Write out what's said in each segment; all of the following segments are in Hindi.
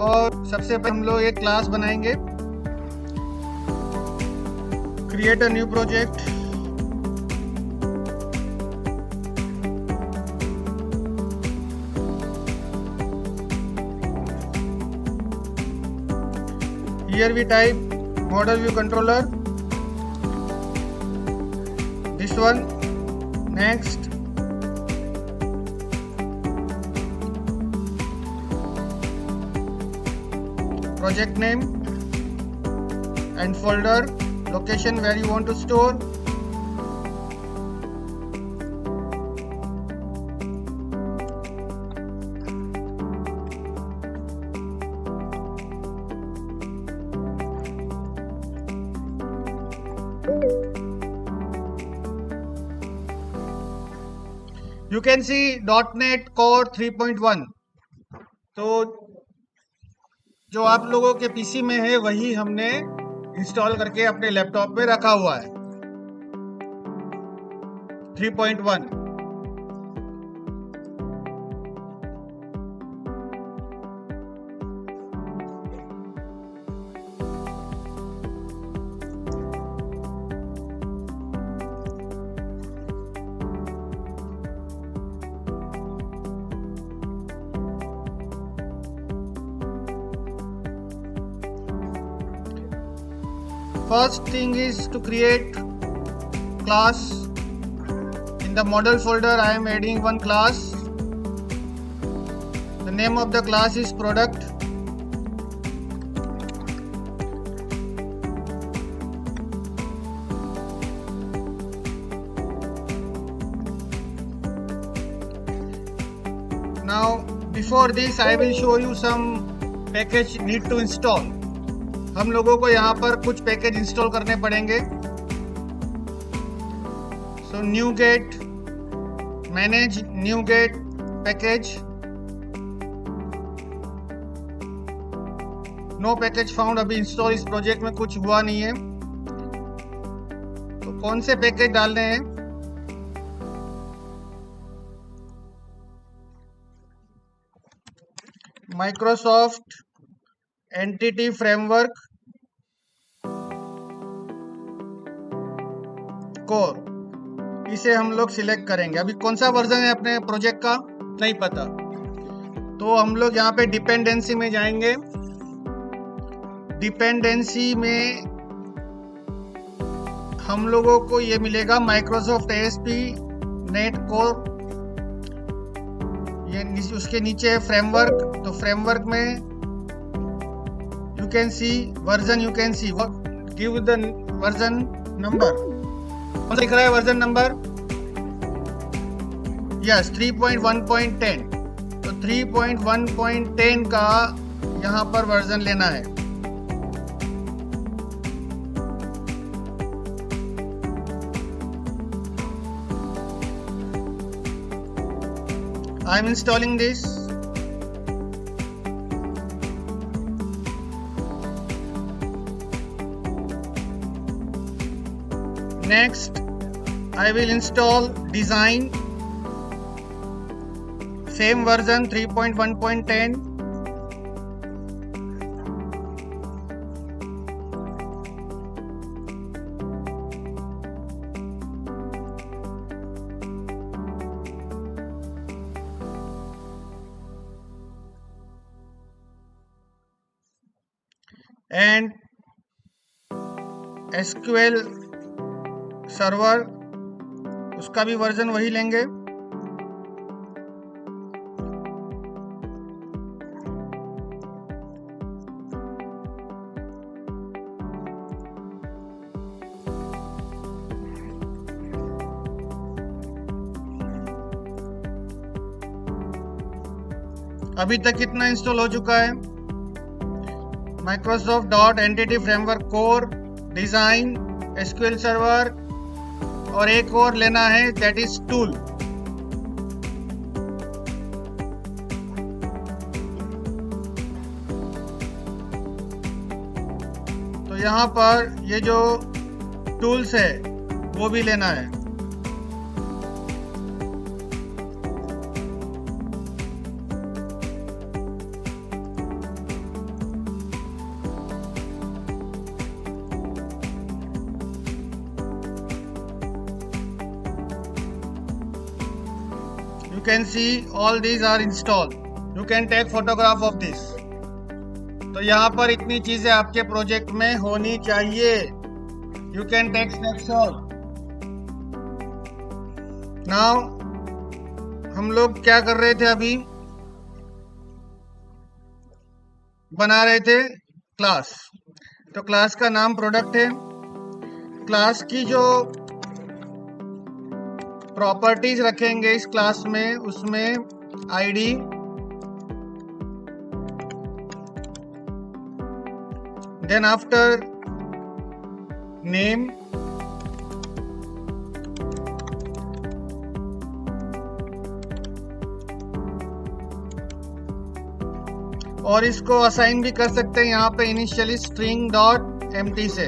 और सबसे पहले हम लोग एक क्लास बनाएंगे। Create a new project. Here we type model view controller, this one, next, project name and folder, location where you want to store, you can see .NET Core 3.1। तो जो आप लोगों के पीसी में है वही हमने इंस्टॉल करके अपने लैपटॉप में रखा हुआ है, 3.1। First thing is to create class. In the model folder I am adding one class. The name of the class is product. Now before this I will show you some package need to install. हम लोगों को यहाँ पर कुछ पैकेज इंस्टॉल करने पड़ेंगे। So NuGet, manage NuGet package. No package found, अभी इंस्टॉल इस प्रोजेक्ट में कुछ हुआ नहीं है। तो कौन से पैकेज डालने हैं? माइक्रोसॉफ्ट एंटिटी फ्रेमवर्क कोर, इसे हम लोग सिलेक्ट करेंगे। अभी कौन सा वर्जन है अपने प्रोजेक्ट का नहीं पता, तो हम लोग यहाँ पे डिपेंडेंसी में जाएंगे। डिपेंडेंसी में हम लोगों को ये मिलेगा माइक्रोसॉफ्ट ASP.NET कोर, ये उसके नीचे है फ्रेमवर्क। तो फ्रेमवर्क में you can see version, you can see give the version number. लिख रहा है वर्जन नंबर, यस 3.1.10। तो 3.1.10 का यहाँ पर वर्जन लेना है। I am installing this. Next, I will install design, same version 3.1.10. And SQL server, उसका भी वर्जन वही लेंगे। अभी तक कितना इंस्टॉल हो चुका है? Microsoft dot entity framework core, design, SQL server और एक और लेना है, दैट इज टूल। तो यहाँ पर ये जो टूल्स है वो भी लेना है। can see all these are installed. You can take photograph of this. तो यहाँ पर इतनी चीजें आपके प्रोजेक्ट में होनी चाहिए. You can take snapshot. Now हम लोग क्या कर रहे थे, अभी बना रहे थे क्लास. तो क्लास का नाम प्रोडक्ट है. क्लास की जो प्रॉपर्टीज रखेंगे इस क्लास में, उसमें आईडी, देन आफ्टर नेम, और इसको असाइन भी कर सकते हैं यहाँ पे इनिशियली स्ट्रिंग डॉट एम्प्टी से.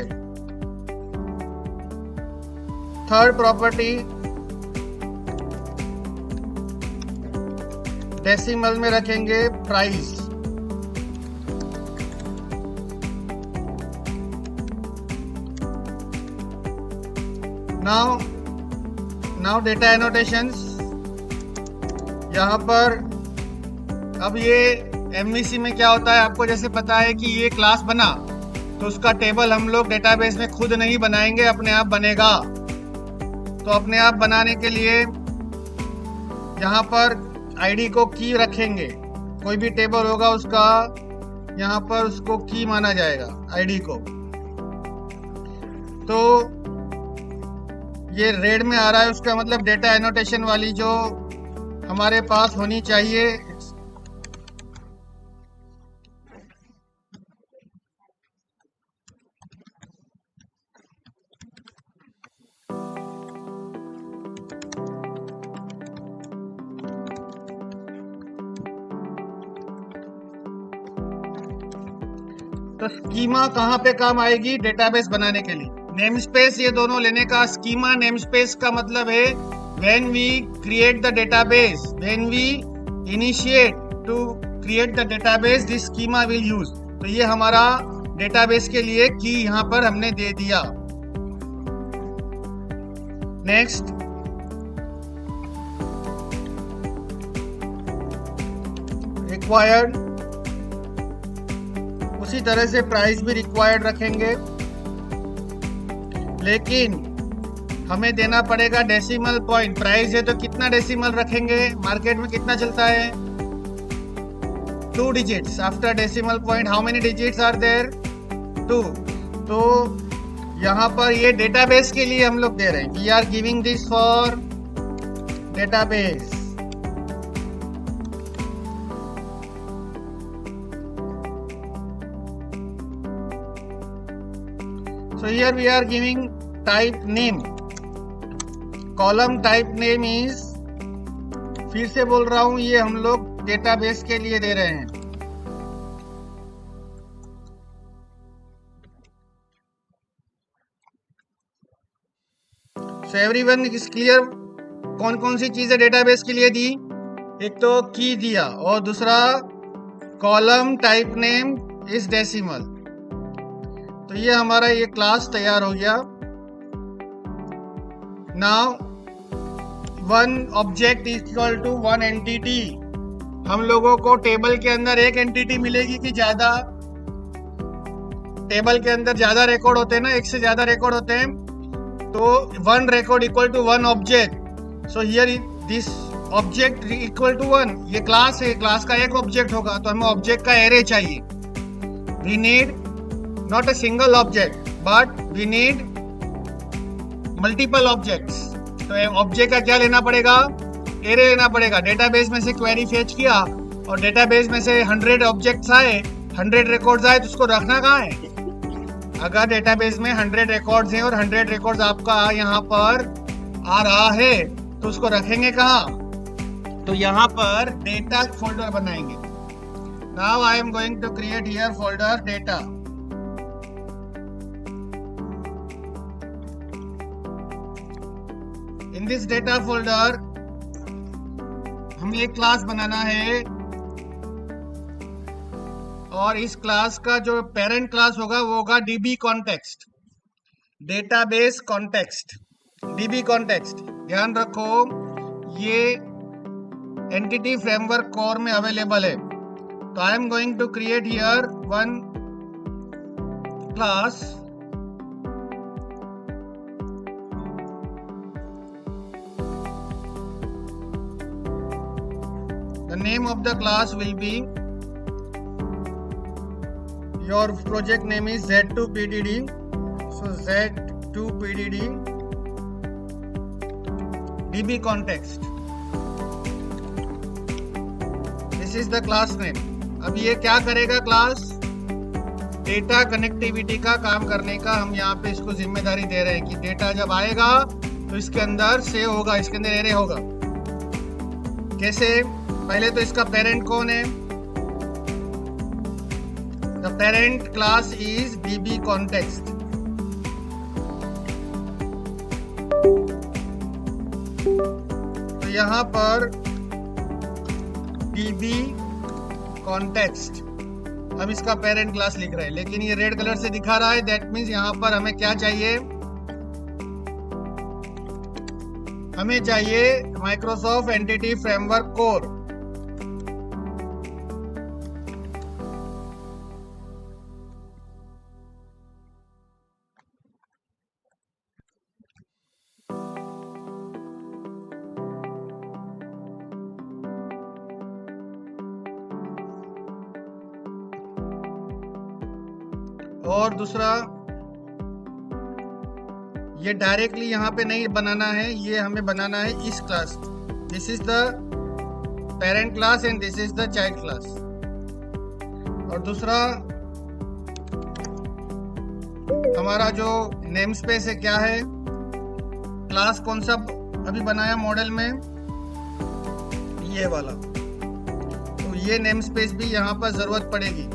थर्ड प्रॉपर्टी डेसिमल में रखेंगे प्राइस. Now data annotations. यहाँ पर अब ये MVC में क्या होता है, आपको जैसे पता है कि ये क्लास बना तो उसका टेबल हम लोग डेटाबेस में खुद नहीं बनाएंगे, अपने आप बनेगा. तो अपने आप बनाने के लिए यहाँ पर आईडी को की रखेंगे. कोई भी टेबल होगा उसका यहाँ पर उसको की माना जाएगा आईडी को. तो ये रेड में आ रहा है, उसका मतलब डेटा एनोटेशन वाली जो हमारे पास होनी चाहिए. तो स्कीमा कहाँ पे काम आएगी, डेटाबेस बनाने के लिए. नेम स्पेस ये दोनों लेने का. स्कीमा नेम स्पेस का मतलब है when we create the database, when we initiate to create the database, this schema will use. तो ये हमारा डेटाबेस के लिए की यहाँ पर हमने दे दिया. Next required. उसी तरह से प्राइस भी रिक्वायर्ड रखेंगे, लेकिन हमें देना पड़ेगा डेसिमल पॉइंट. प्राइस है तो कितना डेसिमल रखेंगे, मार्केट में कितना चलता है, 2 digits. After decimal point how many digits are there, 2. तो यहाँ पर ये डेटाबेस के लिए हम लोग दे रहे हैं. We are giving this for database. So here we are giving type name. Column type name is, फिर से बोल रहा हूं, ये हम लोग डेटाबेस के लिए दे रहे हैं. So everyone is clear कौन कौन सी चीजें डेटाबेस के लिए दी. एक तो की दिया और दूसरा column type name is decimal. तो ये हमारा ये क्लास तैयार हो गया. Now one object is equal to one entity. हम लोगों को टेबल के अंदर एक एंटिटी मिलेगी कि ज्यादा. टेबल के अंदर ज्यादा रिकॉर्ड होते हैं ना, एक से ज्यादा रिकॉर्ड होते हैं. तो one record equal to one object. So here this object equal to one. ये क्लास है, क्लास का एक ऑब्जेक्ट होगा तो हमें ऑब्जेक्ट का एरे चाहिए. We need not a single object but we need multiple objects. तो ऑब्जेक्ट का क्या लेना पड़ेगा, एरे लेना पड़ेगा. डेटाबेस में से क्वेरी फेच किया और डेटाबेस में से 100 ऑब्जेक्ट्स आए, 100 रिकॉर्ड्स आए, तो उसको रखना कहाँ है. अगर डेटाबेस में 100 रिकॉर्ड्स हैं और 100 रिकॉर्ड्स आपका यहाँ पर आ रहा है तो उसको रखेंगे कहाँ, तो यहाँ पर डेटा फोल्डर बनाएंगे. Now I am going to create here folder data. In this data folder हमें एक क्लास बनाना है और इस क्लास का जो पेरेंट क्लास होगा वो होगा DB context, database context. DB context ध्यान रखो, ये एंटिटी फ्रेमवर्क कोर में अवेलेबल है। तो I am going to create here one class The name of the class will be, your project name is Z2PDD. So Z2PDD DB context. This is the class name. अब ये क्या करेगा क्लास? डेटा कनेक्टिविटी का काम करने का हम यहाँ पे इसको जिम्मेदारी दे रहे हैं कि डेटा जब आएगा तो इसके अंदर सेव होगा, इसके अंदर एरे होगा। कैसे? पहले तो इसका पेरेंट कौन है? The parent class is DB context. तो यहां पर DB context, अब इसका पेरेंट क्लास लिख रहे हैं, लेकिन ये रेड कलर से दिखा रहा है। दैट मीन्स यहां पर हमें क्या चाहिए? हमें चाहिए माइक्रोसॉफ्ट एंटिटी फ्रेमवर्क कोर। और दूसरा, ये डायरेक्टली यहाँ पे नहीं बनाना है, ये हमें बनाना है इस class. This is the parent class and this is the child class. और दूसरा, हमारा जो नेम स्पेस है क्या है? क्लास कौन सा अभी बनाया मॉडल में? ये वाला। तो ये नेम स्पेस भी यहाँ पर जरूरत पड़ेगी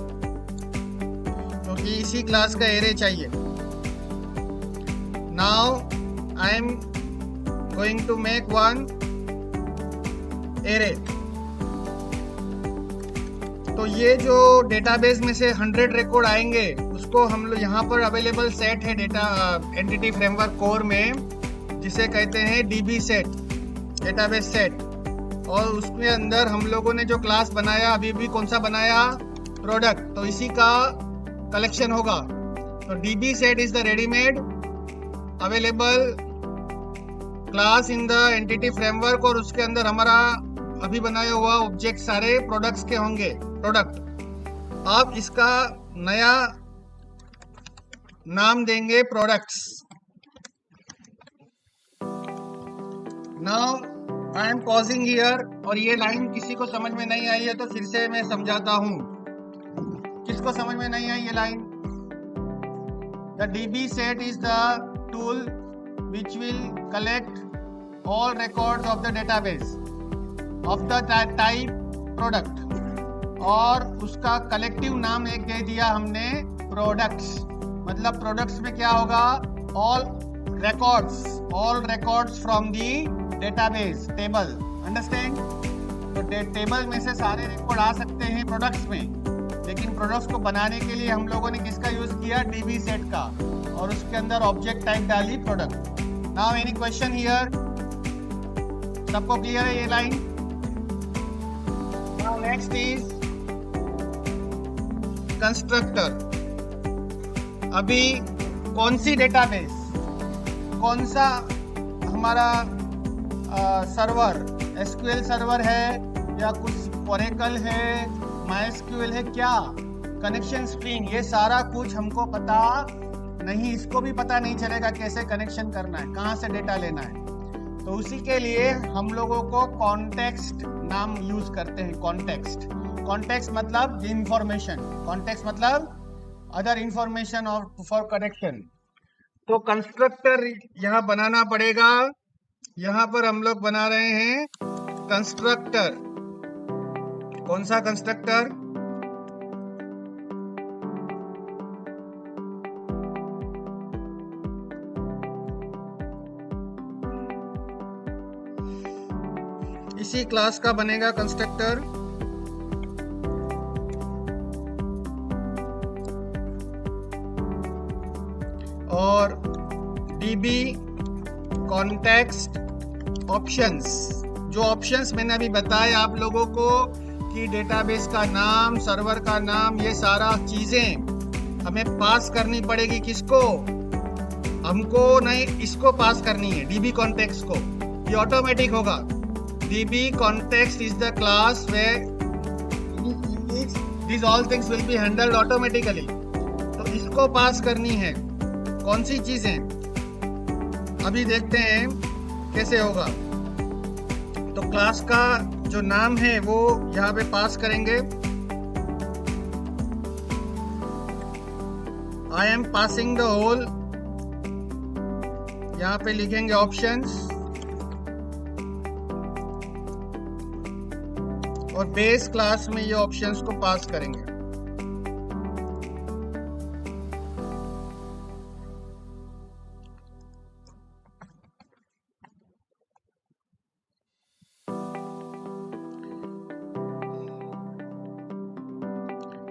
क्योंकि इसी क्लास का एरे चाहिए। Now I am going to make one array. तो ये जो डेटाबेस में से 100 रिकॉर्ड आएंगे उसको हम लोग यहाँ पर अवेलेबल सेट है डेटा एंटिटी फ्रेमवर्क कोर में, जिसे कहते हैं DB सेट, डेटाबेस सेट। और उसके अंदर हम लोगों ने जो क्लास बनाया अभी भी कौन सा बनाया? प्रोडक्ट। तो इसी का कलेक्शन होगा। तो DB set is the readymade available class in the entity framework, और उसके अंदर हमारा अभी बनाया हुआ ऑब्जेक्ट सारे प्रोडक्ट्स के होंगे, प्रोडक्ट। आप इसका नया नाम देंगे products. Now I M pausing here. और ये लाइन किसी को समझ में नहीं आई है तो फिर से मैं समझाता हूं। किसको समझ में नहीं आई ये line? The DB set is the tool which will collect all records of the database of the type product, और उसका कलेक्टिव नाम एक दे दिया हमने प्रोडक्ट्स। मतलब प्रोडक्ट्स में क्या होगा? all records from the database table. Understand? तो टेबल में से सारे रिकॉर्ड आ सकते हैं प्रोडक्ट्स में, लेकिन प्रोडक्ट्स को बनाने के लिए हम लोगों ने किसका यूज किया? DB सेट का, और उसके अंदर ऑब्जेक्ट टाइप डाली product. Now any question here? सबको क्लियर है ये line? Now next is constructor. अभी कौन सी डेटाबेस, कौन सा हमारा सर्वर, SQL सर्वर है या कुछ ओरेकल है, MySQL है, क्या कनेक्शन स्ट्रिंग, ये सारा कुछ हमको पता नहीं। इसको भी पता नहीं चलेगा कैसे कनेक्शन करना है, कहाँ से डेटा लेना है। तो उसी के लिए हम लोगों को कॉन्टेक्स्ट नाम यूज करते हैं। कॉन्टेक्स्ट मतलब इंफॉर्मेशन, कॉन्टेक्स्ट मतलब अदर इंफॉर्मेशन फॉर कनेक्शन। तो कंस्ट्रक्टर यहाँ बनाना पड़ेगा। यहाँ पर हम लोग बना रहे हैं कंस्ट्रक्टर। कौन सा कंस्ट्रक्टर? इसी क्लास का बनेगा कंस्ट्रक्टर। DB कॉन्टेक्स्ट ऑप्शंस जो ऑप्शंस मैंने अभी बताए आप लोगों को कि डेटाबेस का नाम, सर्वर का नाम, ये सारा चीजें हमें पास करनी पड़ेगी। किसको? हमको नहीं, इसको पास करनी है, डीबी कॉन्टेक्स्ट को। ये ऑटोमेटिक होगा। DB context is the class where these all things will be handled automatically. तो इसको पास करनी है। कौन सी चीजें? अभी देखते हैं कैसे होगा। तो क्लास का जो नाम है वो यहाँ पे पास करेंगे। I am passing the whole, यहाँ पे लिखेंगे ऑप्शंस और बेस क्लास में ये ऑप्शंस को पास करेंगे।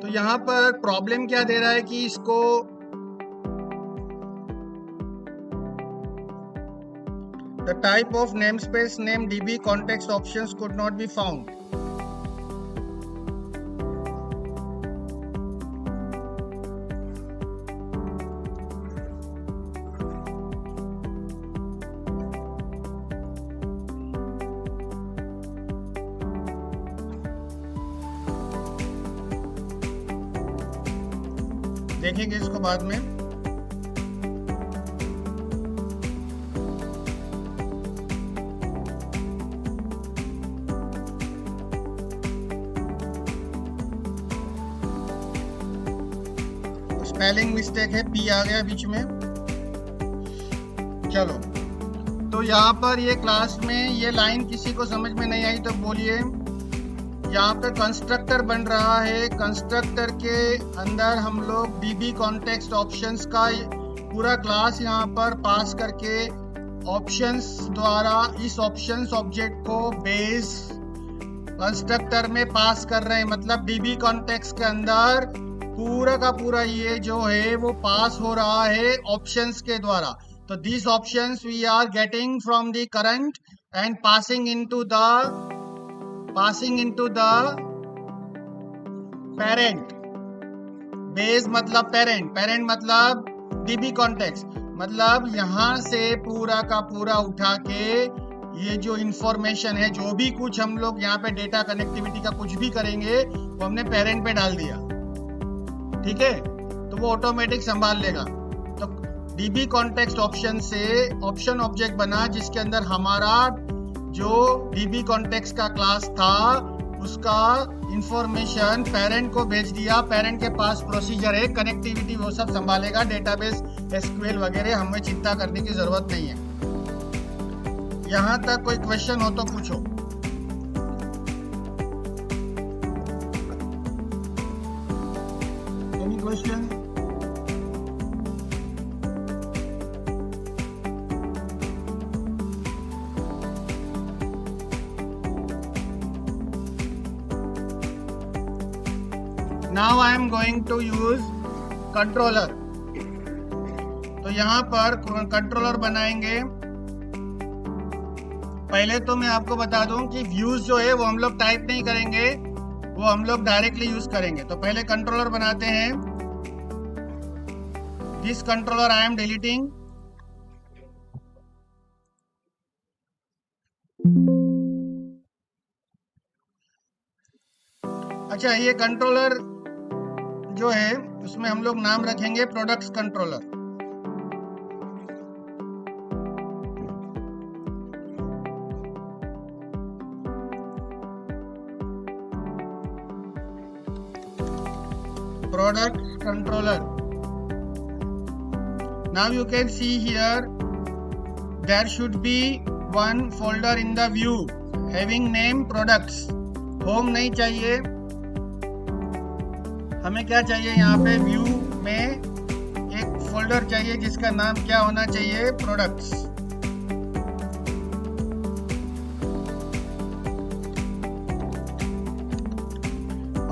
तो यहां पर प्रॉब्लम क्या दे रहा है कि इसको the type of namespace name DB context options could not be found. देखेंगे इसको बाद में। स्पेलिंग मिस्टेक है, पी आ गया बीच में। चलो, तो यहाँ पर ये क्लास में ये लाइन किसी को समझ में नहीं आई तो बोलिए। यहाँ पे कंस्ट्रक्टर बन रहा है। कंस्ट्रक्टर के अंदर हम लोग DB कॉन्टेक्स्ट ऑप्शंस का पूरा क्लास यहाँ पर पास करके ऑप्शंस द्वारा इस ऑप्शंस ऑब्जेक्ट को बेस कंस्ट्रक्टर में पास कर रहे हैं। मतलब DB कॉन्टेक्स्ट के अंदर पूरा का पूरा ये जो है वो पास हो रहा है ऑप्शंस के द्वारा। तो this options we are getting from the current and passing into the parent. Base मतलब पेरेंट मतलब DB कॉन्टेक्स्ट। मतलब यहाँ से पूरा का पूरा उठा के ये जो इंफॉर्मेशन है, जो भी कुछ हम लोग यहाँ पे डेटा कनेक्टिविटी का कुछ भी करेंगे वो हमने पेरेंट पे डाल दिया। ठीक है, तो वो ऑटोमेटिक संभाल लेगा। तो DB कॉन्टेक्स्ट ऑप्शन से ऑप्शन ऑब्जेक्ट बना जिसके अंदर हमारा जो DB कॉन्टेक्स्ट का क्लास था उसका इंफॉर्मेशन पेरेंट को भेज दिया। पेरेंट के पास प्रोसीजर है, कनेक्टिविटी वो सब संभालेगा। डेटाबेस SQL वगैरह हमें चिंता करने की जरूरत नहीं है। यहाँ तक कोई क्वेश्चन हो तो पूछो। Any question? Now I am going to use controller. तो यहाँ पर कंट्रोलर बनाएंगे। पहले तो मैं आपको बता दूं कि व्यूज जो है वो हम लोग टाइप नहीं करेंगे, वो हम लोग डायरेक्टली यूज करेंगे। तो पहले कंट्रोलर बनाते हैं। This controller I am deleting. अच्छा, ये कंट्रोलर जो है उसमें हम लोग नाम रखेंगे products controller. Product controller. Now you can see here there should be one folder in the view having name products. Home नहीं चाहिए हमें। क्या चाहिए यहाँ पे व्यू में एक फोल्डर चाहिए जिसका नाम क्या होना चाहिए? प्रोडक्ट्स।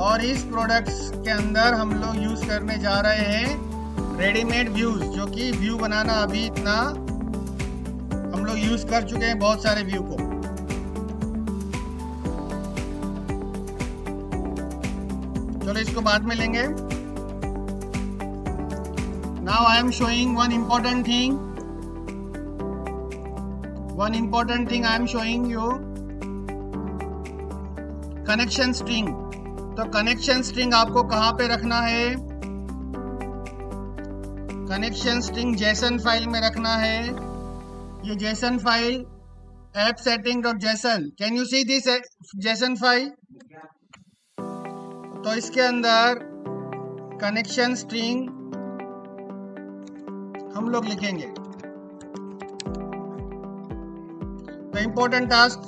और इस प्रोडक्ट्स के अंदर हम लोग यूज करने जा रहे हैं रेडीमेड व्यूज, जो कि व्यू बनाना अभी इतना हम लोग यूज कर चुके हैं बहुत सारे व्यू को। चलो इसको बाद में लेंगे। Now I am showing one important thing I am showing you, connection string. तो कनेक्शन स्ट्रिंग आपको कहां पे रखना है? कनेक्शन स्ट्रिंग जेसन फाइल में रखना है। ये JSON file app setting.json, can you see this JSON file? तो इसके अंदर कनेक्शन स्ट्रिंग हम लोग लिखेंगे। The important task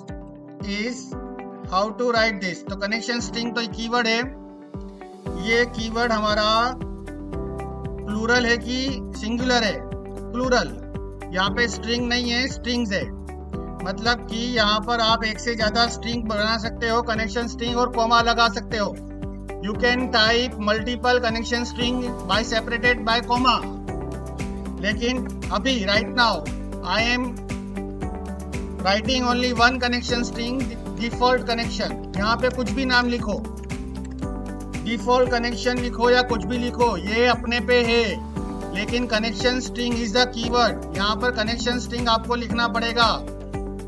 is how to write this. तो कनेक्शन स्ट्रिंग तो कीवर्ड है, ये कीवर्ड हमारा प्लूरल है कि सिंगुलर है? प्लूरल। यहाँ पे स्ट्रिंग नहीं है, स्ट्रिंग्स है। मतलब कि यहाँ पर आप एक से ज्यादा स्ट्रिंग बना सकते हो, कनेक्शन स्ट्रिंग, और कॉमा लगा सकते हो। You can type multiple connection string by separated by comma. लेकिन अभी right now I am writing only one connection string, default connection. यहाँ पे कुछ भी नाम लिखो, डिफॉल्ट कनेक्शन लिखो या कुछ भी लिखो, ये अपने पे है। लेकिन connection string is the keyword. यहाँ पर कनेक्शन स्ट्रिंग आपको लिखना पड़ेगा,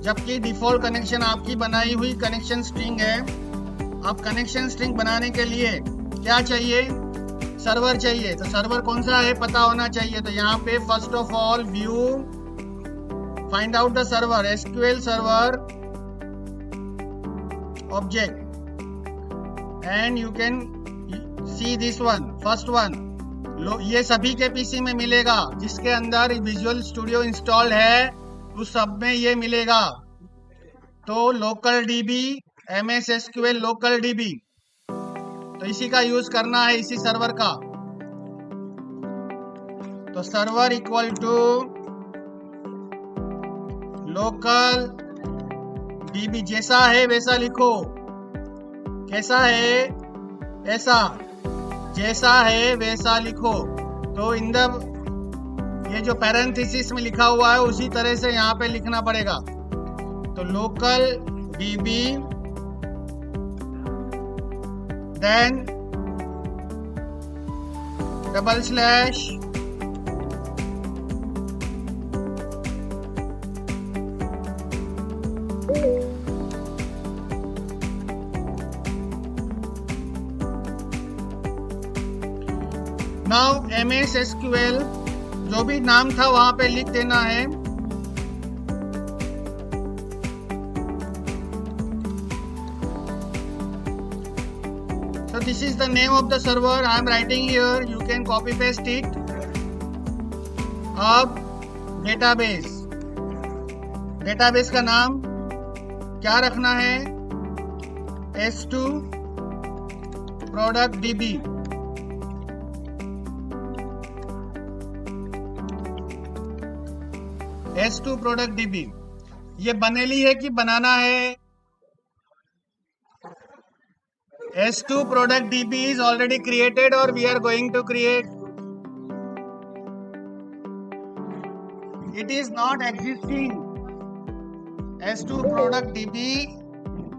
जबकि डिफॉल्ट कनेक्शन आपकी बनाई हुई कनेक्शन स्ट्रिंग है। अब कनेक्शन स्ट्रिंग बनाने के लिए क्या चाहिए? सर्वर चाहिए। तो सर्वर कौन सा है पता होना चाहिए। तो यहाँ पे first of all view, find out the server, SQL server object, and you can see this one, first one. ये सभी के पीसी में मिलेगा, जिसके अंदर विजुअल स्टूडियो इंस्टॉल्ड है उस सब में ये मिलेगा। तो local dB, MS SQL local dB, तो इसी का यूज करना है, इसी सर्वर का। तो server equal to local DB, जैसा है वैसा लिखो। कैसा है? ऐसा, जैसा है वैसा लिखो। तो इन द ये जो पैरेंथेसिस में लिखा हुआ है उसी तरह से यहाँ पे लिखना पड़ेगा। तो local DB, then double slash, now MS SQL जो भी नाम था वहां पे लिख देना है। So this is the name of the server I am writing here. You can copy paste it. अब डेटाबेस का नाम क्या रखना है? S2 product DB। S2 product DB। ये बनेली है कि बनाना है? S2 product DB is already created or we are going to create? It is not existing. S2 product DB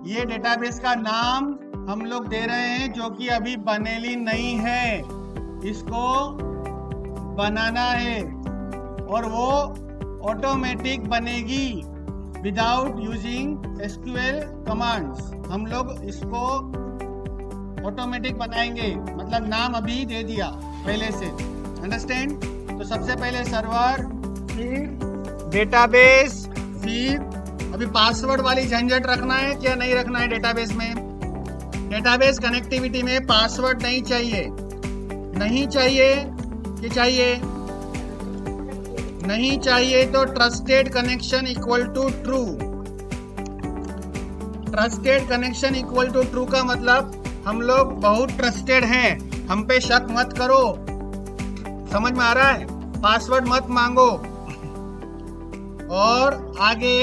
ये डेटाबेस का नाम हम लोग दे रहे हैं, जो कि अभी बनेली नहीं है। इसको बनाना है और वो ऑटोमेटिक बनेगी विदाउट यूजिंग SQL कमांड्स। हम लोग इसको ऑटोमेटिक बनाएंगे, मतलब नाम अभी दे दिया पहले से। अंडरस्टैंड? तो सबसे पहले सर्वर, फिर डेटाबेस, फिर अभी पासवर्ड वाली झंझट रखना है क्या नहीं रखना है डेटाबेस में? डेटाबेस कनेक्टिविटी में पासवर्ड नहीं चाहिए। नहीं चाहिए कि चाहिए? नहीं चाहिए। तो trusted connection equal to true. Trusted connection equal to true का मतलब हम लोग बहुत ट्रस्टेड हैं, हम पे शक मत करो। समझ में आ रहा है? पासवर्ड मत मांगो। और आगे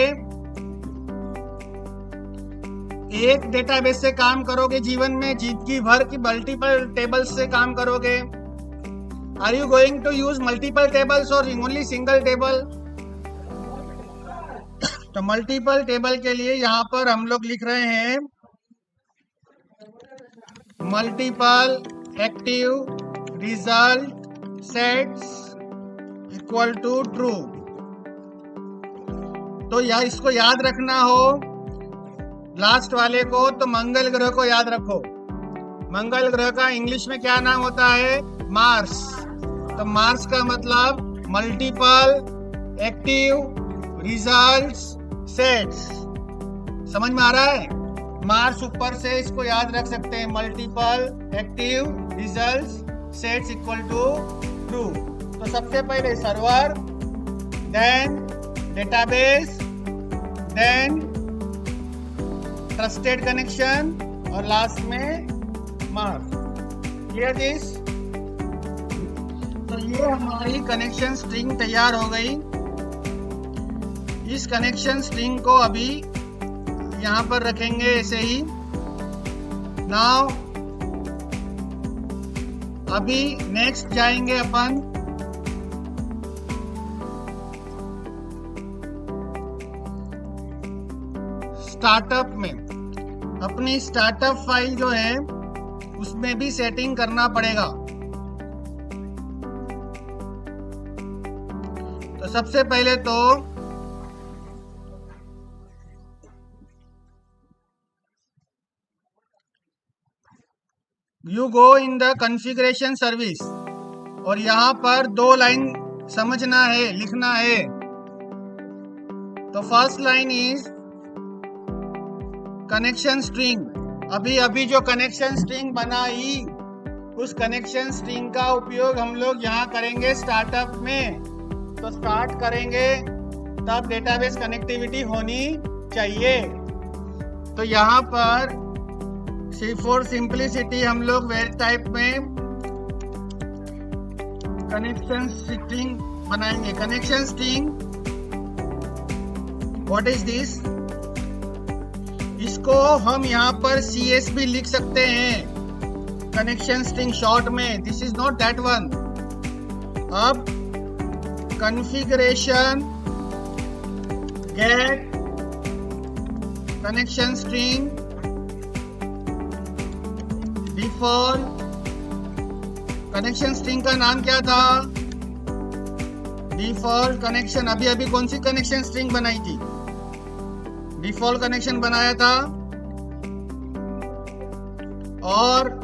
एक डेटाबेस से काम करोगे जीवन में, जिंदगी भर की मल्टीपल टेबल्स से काम करोगे? Are you going to use multiple tables or only single table? तो मल्टीपल टेबल के लिए यहाँ पर हम लोग लिख रहे हैं multiple active result sets equal to true. तो इसको याद रखना हो लास्ट वाले को, तो मंगल ग्रह को याद रखो। मंगल ग्रह का इंग्लिश में क्या नाम होता है? मार्स। तो मार्स का मतलब मल्टीपल एक्टिव रिजल्ट्स सेट्स। समझ में आ रहा है? मार्स ऊपर से इसको याद रख सकते हैं, multiple active results sets equal to true. तो सबसे पहले server, then database, then trusted connection और लास्ट में मार्स। Clear this? तो ये हमारी कनेक्शन स्ट्रिंग तैयार हो गई। इस कनेक्शन स्ट्रिंग को अभी यहां पर रखेंगे ऐसे ही। नाउ अभी नेक्स्ट जाएंगे अपन स्टार्टअप में। अपनी स्टार्टअप फाइल जो है उसमें भी सेटिंग करना पड़ेगा। तो सबसे पहले तो you go in the configuration service और यहां पर 2 लाइन समझना है, लिखना है। तो first line is connection string. अभी जो कनेक्शन स्ट्रिंग बनाई उस कनेक्शन स्ट्रिंग का उपयोग हम लोग यहाँ करेंगे स्टार्टअप में। तो स्टार्ट करेंगे तब डेटाबेस कनेक्टिविटी होनी चाहिए। तो यहाँ पर फॉर सिंपलिसिटी हम लोग वेर टाइप में कनेक्शन स्ट्रिंग बनाएंगे। Connection string, what is this? इसको हम यहाँ पर CSB लिख सकते हैं, कनेक्शन स्ट्रिंग शॉर्ट में। This is not that one. अब configuration get connection string default. Connection string का नाम क्या था? Default connection. अभी कौन सी कनेक्शन स्ट्रिंग बनाई थी? डिफॉल्ट कनेक्शन बनाया था। और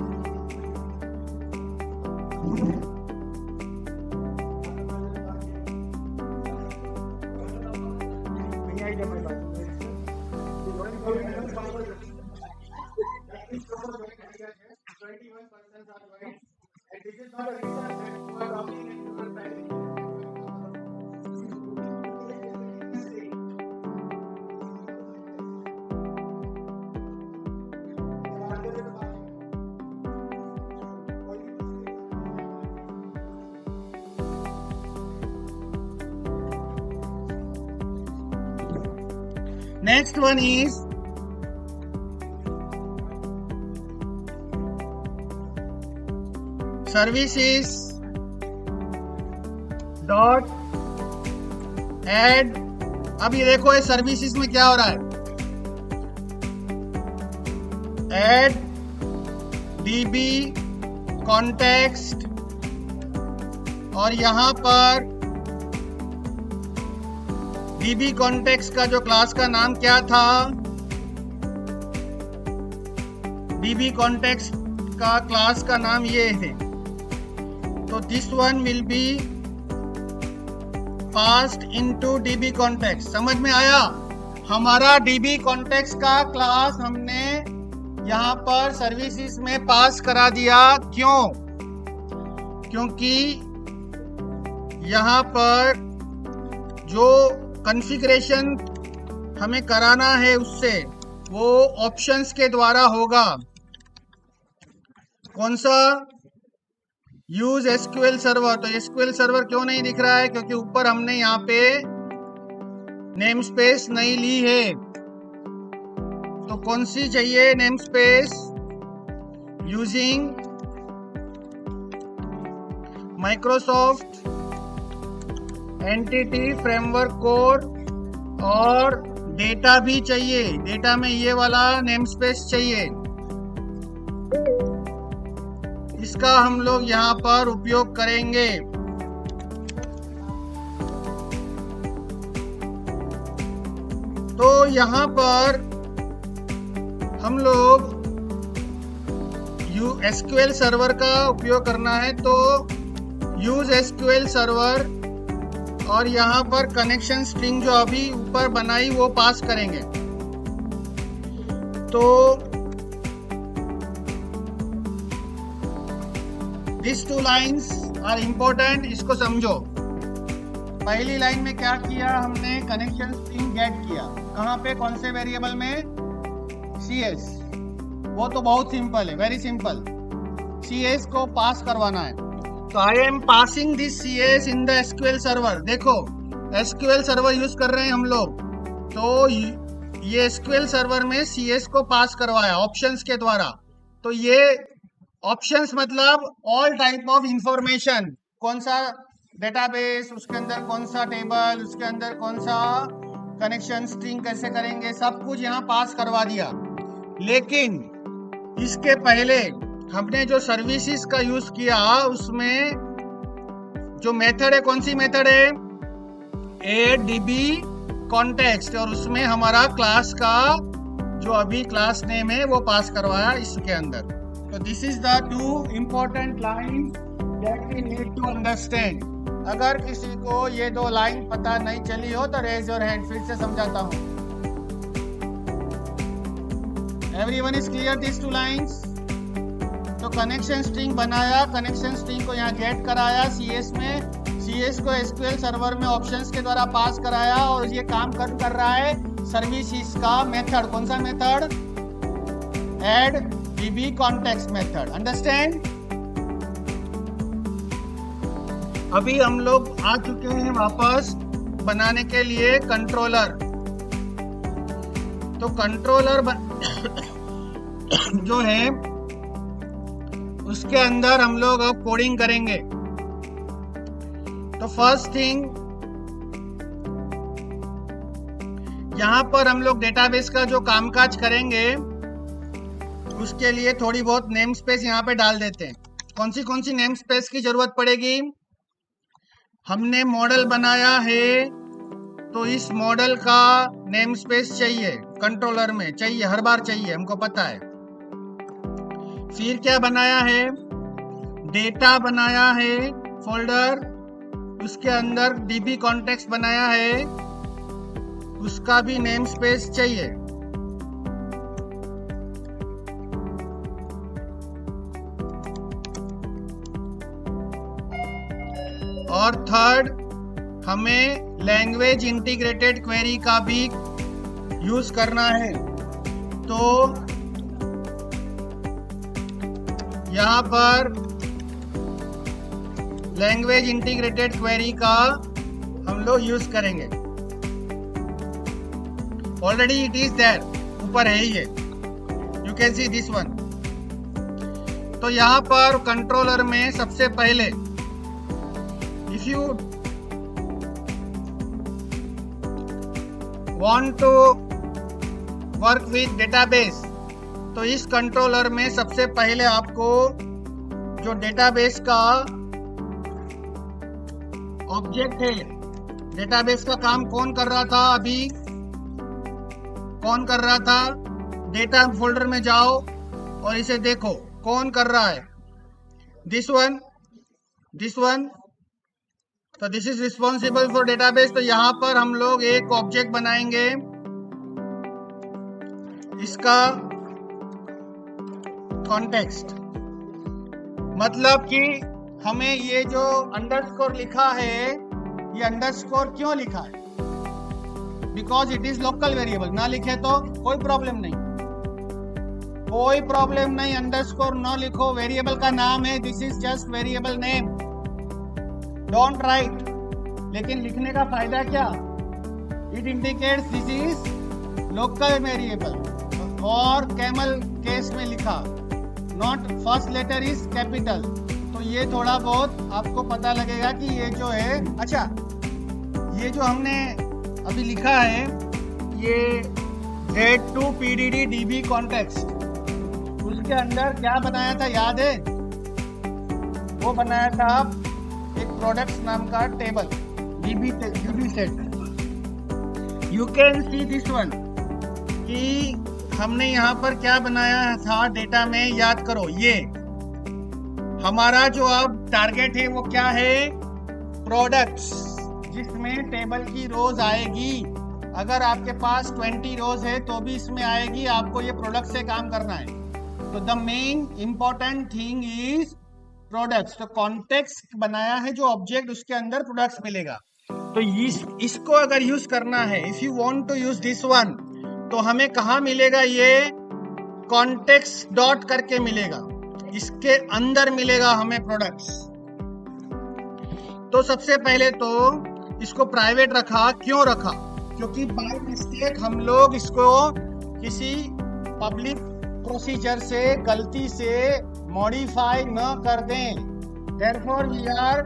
next one is services dot add। अब ये देखो ये सर्विसेज में क्या हो रहा है? add db context और यहां पर db context का जो क्लास का नाम क्या था? db context का क्लास का नाम ये है। तो this one will be passed into db context। समझ में आया? हमारा db context का क्लास हमने यहाँ पर सर्विसेज में पास करा दिया। क्यों? क्योंकि यहाँ पर जो कॉन्फ़िगरेशन हमें कराना है उससे वो ऑप्शंस के द्वारा होगा। कौन सा? Use SQL server. तो एसक्यूएल सर्वर क्यों नहीं दिख रहा है? क्योंकि ऊपर हमने यहाँ पे नेम स्पेस नहीं ली है। तो कौन सी चाहिए name space? Using Microsoft entity framework code और डेटा भी चाहिए। डेटा में ये वाला नेम स्पेस चाहिए। इसका हम लोग यहाँ पर उपयोग करेंगे। तो यहाँ पर हम लोग SQL सर्वर का उपयोग करना है, तो यूज SQL सर्वर और यहाँ पर कनेक्शन स्ट्रिंग जो अभी ऊपर बनाई वो पास करेंगे। तो दिस 2 लाइन्स आर इम्पोर्टेंट, इसको समझो। पहली लाइन में क्या किया हमने, कनेक्शन स्ट्रिंग गेट किया। कहाँ पे, कौन से वेरिएबल में, CS। वो तो बहुत सिंपल है, वेरी सिंपल। CS को पास करवाना है, तो I M passing this CS in the SQL server. देखो SQL सर्वर यूज कर रहे हैं हम लोग, तो ये SQL सर्वर में CS को पास करवाया ऑप्शंस के द्वारा। तो ये ऑप्शंस मतलब ऑल टाइप ऑफ इंफॉर्मेशन, कौन सा डेटाबेस, उसके अंदर कौन सा टेबल, उसके अंदर कौन सा कनेक्शन स्ट्रिंग कैसे करेंगे, सब कुछ यहाँ पास करवा दिया। लेकिन इसके पहले हमने जो सर्विसेज का यूज किया, उसमें जो मेथड है, कौन सी मेथड है, ऐड DB कॉन्टेक्स्ट, और उसमें हमारा क्लास का जो अभी क्लास नेम है वो पास करवाया इसके अंदर। तो this is the 2 important line that we need to understand. अगर किसी को ये 2 लाइन पता नहीं चली हो तो रेज योर हैंड, फिर से समझाता हूँ। Everyone is clear this 2 lines? तो कनेक्शन स्ट्रिंग बनाया, कनेक्शन स्ट्रिंग को यहाँ गेट कराया CS में, CS को SQL सर्वर में ऑप्शंस के द्वारा पास कराया, और ये काम कर रहा है सर्विसेज का मेथड। कौन सा method, add DB context method. Understand? अभी हम लोग आ चुके हैं वापस बनाने के लिए कंट्रोलर। तो कंट्रोलर जो है उसके अंदर हम लोग अब कोडिंग करेंगे। तो फर्स्ट थिंग, यहाँ पर हम लोग डेटाबेस का जो कामकाज करेंगे उसके लिए थोड़ी बहुत नेम स्पेस यहाँ पे डाल देते हैं। कौन सी नेम स्पेस की जरूरत पड़ेगी, हमने मॉडल बनाया है तो इस मॉडल का नेम स्पेस चाहिए, कंट्रोलर में चाहिए, हर बार चाहिए, हमको पता है। फिर क्या बनाया है, डेटा बनाया है फोल्डर, उसके अंदर DB कॉन्टेक्स्ट बनाया है, उसका भी नेम स्पेस चाहिए। और थर्ड, हमें लैंग्वेज इंटीग्रेटेड क्वेरी का भी यूज करना है। तो यहाँ पर लैंग्वेज इंटीग्रेटेड क्वेरी का हम लोग यूज करेंगे। ऑलरेडी इट इज देयर, ऊपर है ही है, you can see this one. तो यहाँ पर कंट्रोलर में सबसे पहले if you want to work with database, तो इस कंट्रोलर में सबसे पहले आपको जो डेटाबेस का ऑब्जेक्ट है, डेटाबेस का काम कौन कर रहा था, अभी कौन कर रहा था, डेटा फोल्डर में जाओ और इसे देखो कौन कर रहा है, दिस वन। तो this is responsible for database. तो यहाँ पर हम लोग एक ऑब्जेक्ट बनाएंगे, इसका कॉन्टेक्स्ट, मतलब कि हमें ये जो अंडरस्कोर लिखा है, ये अंडरस्कोर क्यों लिखा है, because it is local variable. ना लिखे तो कोई प्रॉब्लम नहीं, अंडरस्कोर ना लिखो, वेरिएबल का नाम है, this is just variable name, don't write. लेकिन लिखने का फायदा क्या, it indicates this is local variable, और कैमल केस में लिखा, not first letter is capital. तो ये थोड़ा बहुत आपको पता लगेगा कि ये जो है, अच्छा ये जो हमने अभी लिखा है, ये Z2 PDD DB कॉन्टेक्स्ट, उसके अंदर क्या बनाया था याद है, वो बनाया था एक प्रोडक्ट्स नाम का table, DB set. You can see this one कि हमने यहाँ पर क्या बनाया था डेटा में, याद करो। ये हमारा जो अब टारगेट है वो क्या है, प्रोडक्ट्स, जिसमें टेबल की रोज आएगी। अगर आपके पास 20 रोज है तो भी इसमें आएगी, आपको ये प्रोडक्ट से काम करना है। तो the main important thing is products. तो कॉन्टेक्स्ट बनाया है जो ऑब्जेक्ट, उसके अंदर प्रोडक्ट्स मिलेगा। तो इसको अगर यूज करना है, if you want to use this one, तो हमें कहाँ मिलेगा, ये कॉन्टेक्स्ट डॉट करके मिलेगा, इसके अंदर मिलेगा हमें प्रोडक्ट्स। तो सबसे पहले तो इसको प्राइवेट रखा। क्यों रखा, क्योंकि बाय मिस्टेक हम लोग इसको किसी पब्लिक प्रोसीजर से गलती से मॉडिफाई न कर दें। Therefore we are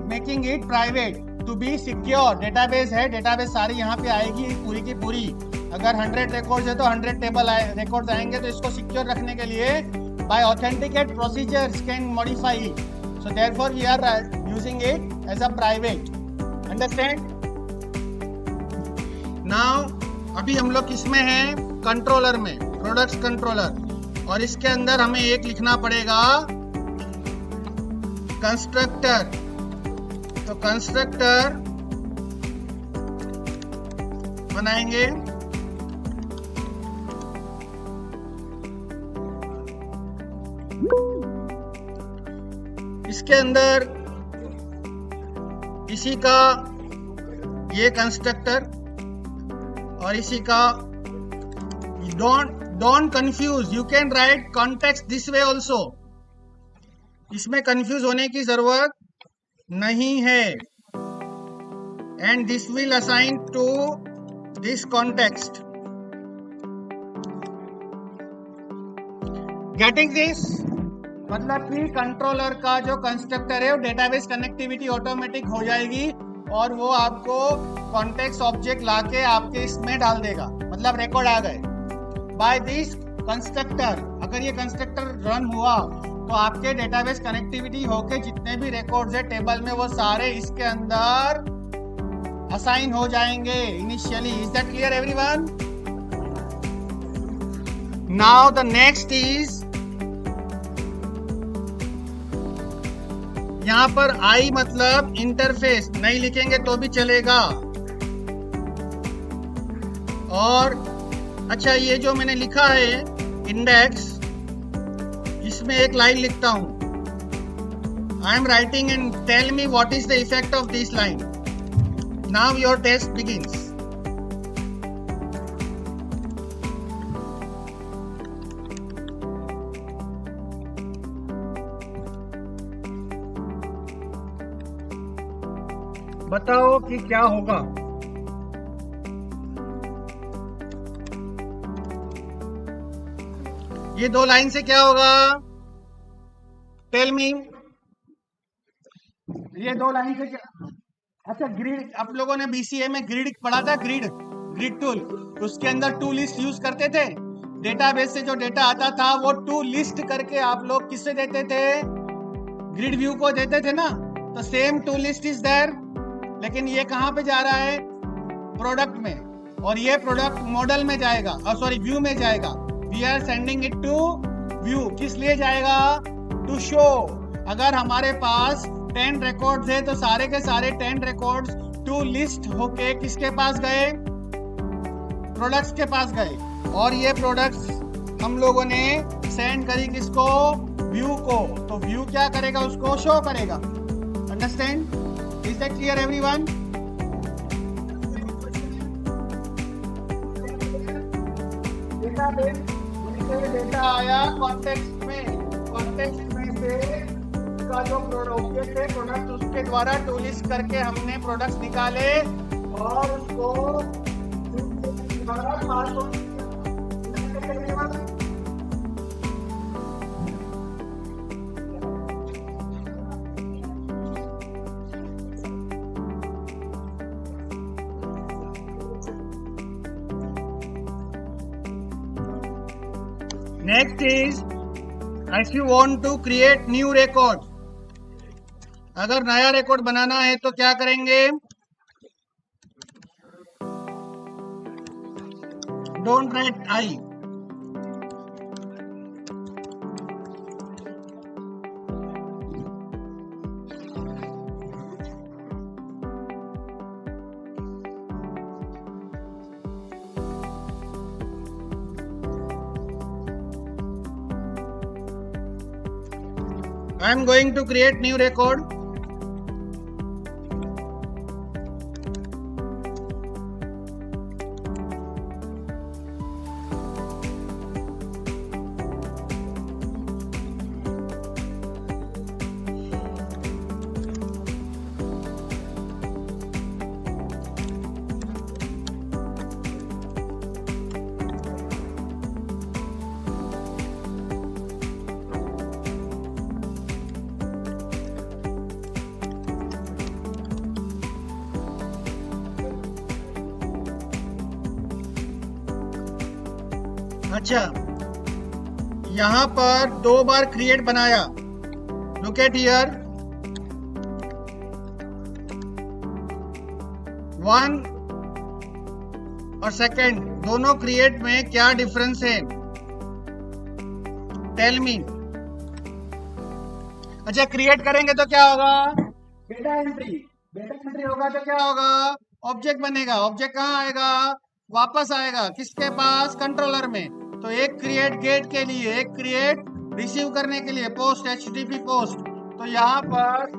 making it private to be secure. Database है, डेटाबेस सारी यहाँ पे आएगी पूरी की पूरी। अगर 100 रिकॉर्ड्स है तो 100 टेबल रिकॉर्ड्स आएंगे। तो इसको सिक्योर रखने के लिए by authenticate procedures can modify it. So therefore we are using it as a private. Understand? Now अभी हम लोग किसमें हैं, कंट्रोलर में, प्रोडक्ट्स कंट्रोलर। और इसके अंदर हमें एक लिखना पड़ेगा कंस्ट्रक्टर। तो कंस्ट्रक्टर बनाएंगे। इसके अंदर इसी का ये कंस्ट्रक्टर और इसी का, don't confuse, you can write context this way also. इसमें कंफ्यूज होने की जरूरत नहीं है। And this will assign to this context. Getting this? मतलब कि कंट्रोलर का जो कंस्ट्रक्टर है वो डेटाबेस कनेक्टिविटी ऑटोमेटिक हो जाएगी और वो आपको कॉन्टेक्स्ट ऑब्जेक्ट लाके आपके इसमें डाल देगा। मतलब रिकॉर्ड आ गए बाय दिस कंस्ट्रक्टर। अगर ये कंस्ट्रक्टर रन हुआ तो आपके डेटाबेस कनेक्टिविटी होके जितने भी रिकॉर्ड्स है टेबल में, वो सारे इसके अंदर असाइन हो जाएंगे initially. Is that clear everyone? Now the next is, यहां पर आई मतलब इंटरफेस, नहीं लिखेंगे तो भी चलेगा। और अच्छा, ये जो मैंने लिखा है इंडेक्स, इसमें एक लाइन लिखता हूं। I am writing and tell me what is the effect of this line. Now your test begins. बताओ कि क्या होगा। ये दो लाइन से क्या होगा, टेल मी। ये दो लाइन से क्या? अच्छा, ग्रिड, आप लोगों ने बीसीए में ग्रिड पढ़ा था, ग्रिड टूल। उसके अंदर टू लिस्ट यूज करते थे। डेटाबेस से जो डेटा आता था वो टू लिस्ट करके आप लोग किससे देते थे, ग्रिड व्यू को देते थे ना। तो same to list is there, लेकिन ये कहां पे जा रहा है, प्रोडक्ट में। और ये प्रोडक्ट मॉडल में जाएगा, सॉरी व्यू में जाएगा। We are sending it to view. किस लिए जाएगा, टू शो। अगर हमारे पास 10 रिकॉर्ड्स है तो सारे के सारे 10 रिकॉर्ड्स टू लिस्ट होके किसके पास गए, प्रोडक्ट्स के पास गए। और ये प्रोडक्ट्स हम लोगों ने सेंड करी किसको, व्यू को। तो व्यू क्या करेगा, उसको शो करेगा। Understand? Is that clear everyone? Data आया कॉन्टेक्स्ट में से उसका जो ऑब्जेक्ट है प्रोडक्ट, उसके द्वारा टू लिस्ट करके हमने प्रोडक्ट्स निकाले और उसको next is If you want to create new record, अगर नया रिकॉर्ड बनाना है तो क्या करेंगे? Don't write I. I am going to create new record. अच्छा, यहां पर 2 बार क्रिएट बनाया. लुक एट हियर, 1 और सेकंड दोनों क्रिएट में क्या डिफरेंस है? Tell me. अच्छा, क्रिएट करेंगे तो क्या होगा? Data entry. डेटा एंट्री होगा तो क्या होगा? ऑब्जेक्ट बनेगा. ऑब्जेक्ट कहाँ आएगा? वापस आएगा. किसके पास? कंट्रोलर में. तो एक क्रिएट गेट के लिए, एक क्रिएट रिसीव करने के लिए, पोस्ट HTTP पोस्ट. तो यहाँ पर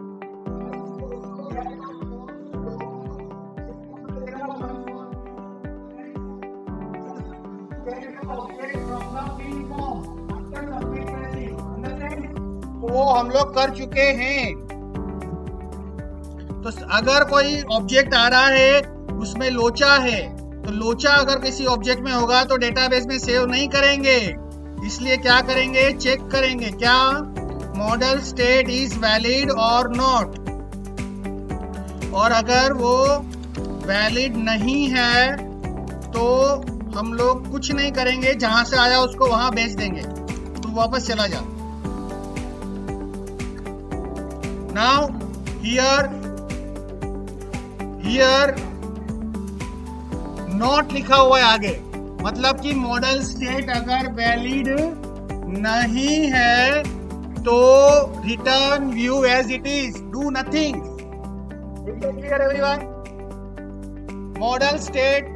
वो हम लोग कर चुके हैं. तो अगर कोई ऑब्जेक्ट आ रहा है उसमें लोचा है, तो लोचा अगर किसी ऑब्जेक्ट में होगा तो डेटाबेस में सेव नहीं करेंगे. इसलिए क्या करेंगे? चेक करेंगे. क्या? मॉडल स्टेट इज वैलिड और नॉट. और अगर वो वैलिड नहीं है तो हम लोग कुछ नहीं करेंगे. जहां से आया उसको वहां भेज देंगे. तो वापस चला जा. नाउ हियर नॉट लिखा हुआ है आगे. मतलब कि मॉडल स्टेट अगर वैलिड नहीं है तो return view as it is, do nothing. Clear everyone? Model state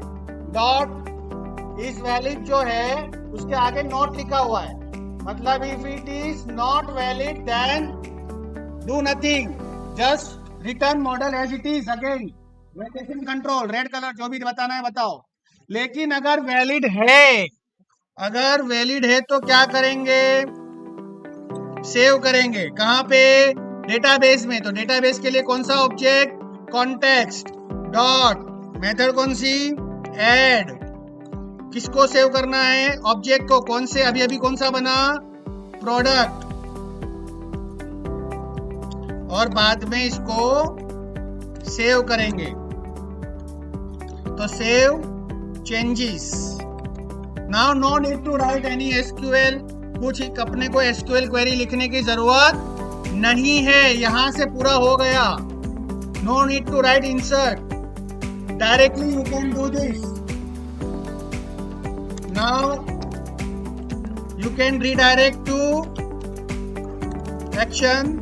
dot is valid जो है उसके आगे नॉट लिखा हुआ है. मतलब if it is not valid then do nothing, just return model as it is. Again variation control, red colour, जो भी बताना है बताओ. लेकिन अगर वैलिड है तो क्या करेंगे? सेव करेंगे. कहां पे? डेटाबेस में. तो डेटाबेस के लिए कौन सा ऑब्जेक्ट? Context dot. मेथड कौन सी? ऐड. किसको सेव करना है? ऑब्जेक्ट को. कौन से? अभी कौन सा बना? प्रोडक्ट. और बाद में इसको सेव करेंगे. तो save changes. Now no need to write any SQL. कुछ अपने को SQL क्वेरी लिखने की जरूरत नहीं है. यहां से पूरा हो गया. No need to write insert. Directly you can do this. Now you can redirect to action.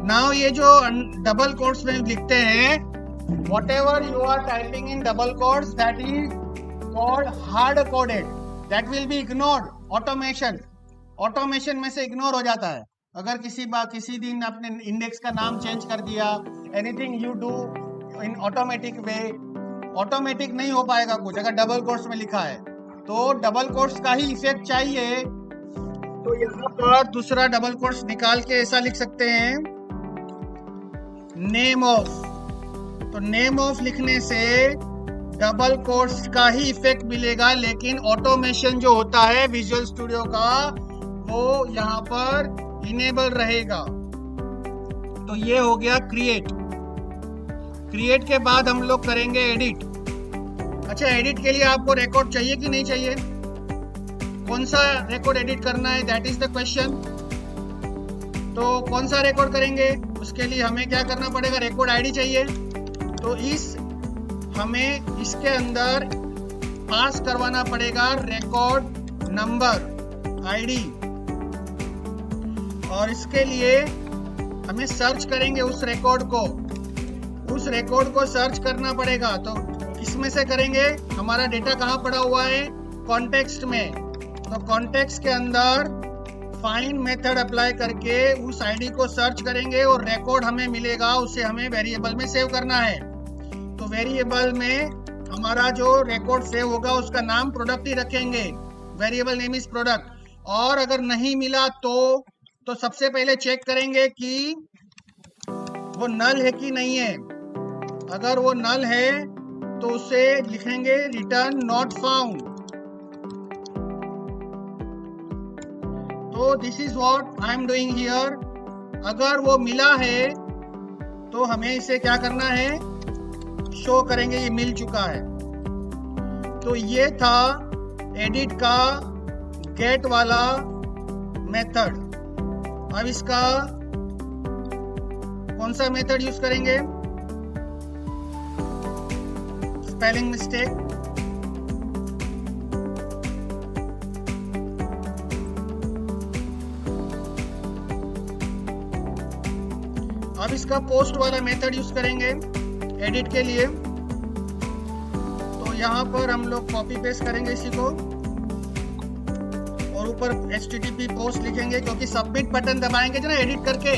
Now ये जो डबल कोट्स में लिखते हैं, whatever you are typing in double quotes that is called hard coded. That will be ignored. Automation में से इग्नोर हो जाता है. अगर किसी दिन आपने इंडेक्स का नाम चेंज कर दिया, anything you do in automatic way, automatic नहीं हो पाएगा कुछ अगर डबल कोट्स में लिखा है. तो डबल कोट्स का ही इफेक्ट चाहिए. तो यहाँ पर दूसरा डबल कोट्स निकाल के ऐसा लिख सकते हैं, नेम ऑफ। तो नेम ऑफ लिखने से डबल कोट्स का ही इफेक्ट मिलेगा, लेकिन ऑटोमेशन जो होता है विजुअल स्टूडियो का वो यहाँ पर इनेबल रहेगा। तो ये हो गया क्रिएट। क्रिएट के बाद हम लोग करेंगे एडिट। अच्छा, एडिट के लिए आपको रिकॉर्ड चाहिए कि नहीं चाहिए? कौन सा रिकॉर्ड एडिट करना है, दैट इज द क्वेश्चन। तो कौन सा रिकॉर्ड करेंगे, उसके लिए हमें क्या करना पड़ेगा, रिकॉर्ड आईडी चाहिए। तो हमें इसके अंदर पास करवाना पड़ेगा रिकॉर्ड नंबर आईडी, और इसके लिए हमें सर्च करेंगे उस रिकॉर्ड को सर्च करना पड़ेगा। तो किसमें से करेंगे, हमारा डेटा कहाँ पड़ा हुआ है, कॉन्टेक्स्ट में। तो कॉन्टेक्स्ट के अंदर फाइंड मेथड अप्लाई करके उस आईडी को सर्च करेंगे और रिकॉर्ड हमें मिलेगा, उसे हमें वेरिएबल में सेव करना है। तो वेरिएबल में हमारा जो रिकॉर्ड सेव होगा उसका नाम प्रोडक्ट ही रखेंगे, वेरिएबल नेम इज प्रोडक्ट। और अगर नहीं मिला तो सबसे पहले चेक करेंगे कि वो नल है कि नहीं है। अगर वो नल है तो उसे लिखेंगे रिटर्न नॉट फाउंड। तो this is what I am doing here. अगर वो मिला है तो हमें इसे क्या करना है, शो करेंगे ये मिल चुका है। तो ये था एडिट का गेट वाला मेथड। अब इसका कौन सा मेथड यूज करेंगे, स्पेलिंग मिस्टेक। अब इसका पोस्ट वाला मेथड यूज करेंगे एडिट के लिए। तो यहाँ पर हम लोग कॉपी पेस्ट करेंगे इसी को और ऊपर http पोस्ट लिखेंगे, क्योंकि सबमिट बटन दबाएंगे ना एडिट करके,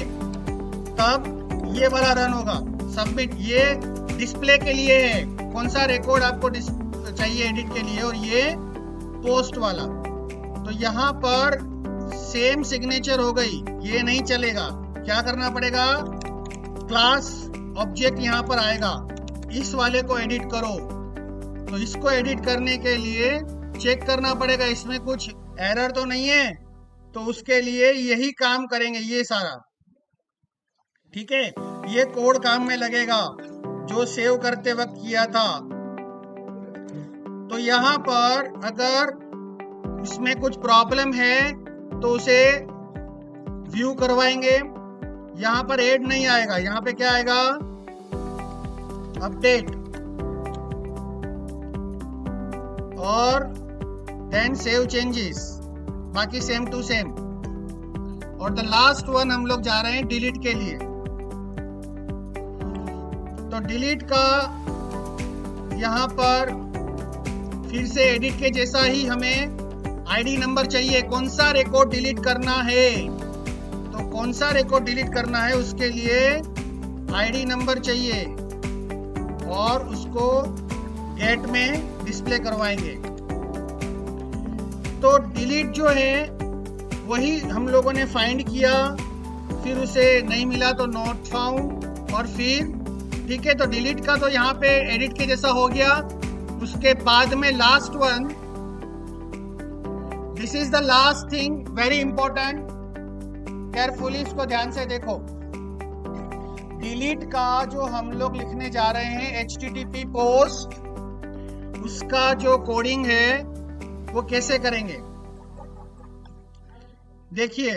तब ये वाला रन होगा। सबमिट ये डिस्प्ले के लिए है, कौन सा रिकॉर्ड आपको चाहिए एडिट के लिए, और ये पोस्ट वाला। तो यहाँ पर सेम सिग्नेचर हो गई, ये नहीं चलेगा। क्या करना पड़ेगा, क्लास ऑब्जेक्ट यहाँ पर आएगा, इस वाले को एडिट करो। तो इसको एडिट करने के लिए चेक करना पड़ेगा इसमें कुछ एरर तो नहीं है, तो उसके लिए यही काम करेंगे ये सारा। ठीक है, ये कोड काम में लगेगा जो सेव करते वक्त किया था। तो यहाँ पर अगर इसमें कुछ प्रॉब्लम है तो उसे व्यू करवाएंगे। यहाँ पर ऐड नहीं आएगा, यहाँ पे क्या आएगा, अपडेट, और देन सेव चेंजेस, बाकी सेम टू सेम। और द लास्ट वन हम लोग जा रहे हैं डिलीट के लिए। तो डिलीट का यहाँ पर फिर से एडिट के जैसा ही हमें आईडी नंबर चाहिए, कौन सा रिकॉर्ड डिलीट करना है। तो कौन सा रिकॉर्ड डिलीट करना है उसके लिए आईडी नंबर चाहिए, और उसको गेट में डिस्प्ले करवाएंगे। तो डिलीट जो है वही हम लोगों ने फाइंड किया, फिर उसे नहीं मिला तो नॉट फाउंड, और फिर ठीक है। तो डिलीट का तो यहाँ पे एडिट के जैसा हो गया। उसके बाद में last one, this is the last thing, very important, carefully इसको ध्यान से देखो। डिलीट का जो हम लोग लिखने जा रहे हैं http पोस्ट, उसका जो कोडिंग है वो कैसे करेंगे, देखिए।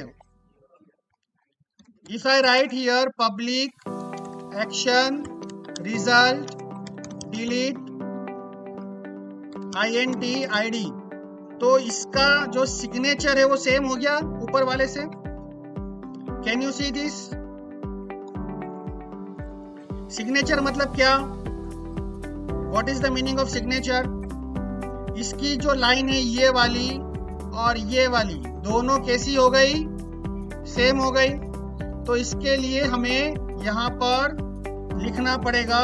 If I right here public action result delete int id, तो इसका जो सिग्नेचर है वो सेम हो गया ऊपर वाले से। Can you see this? Signature मतलब क्या, what is the meaning of signature? इसकी जो लाइन है ये वाली और ये वाली दोनों कैसी हो गई, सेम हो गई। तो इसके लिए हमें यहाँ पर लिखना पड़ेगा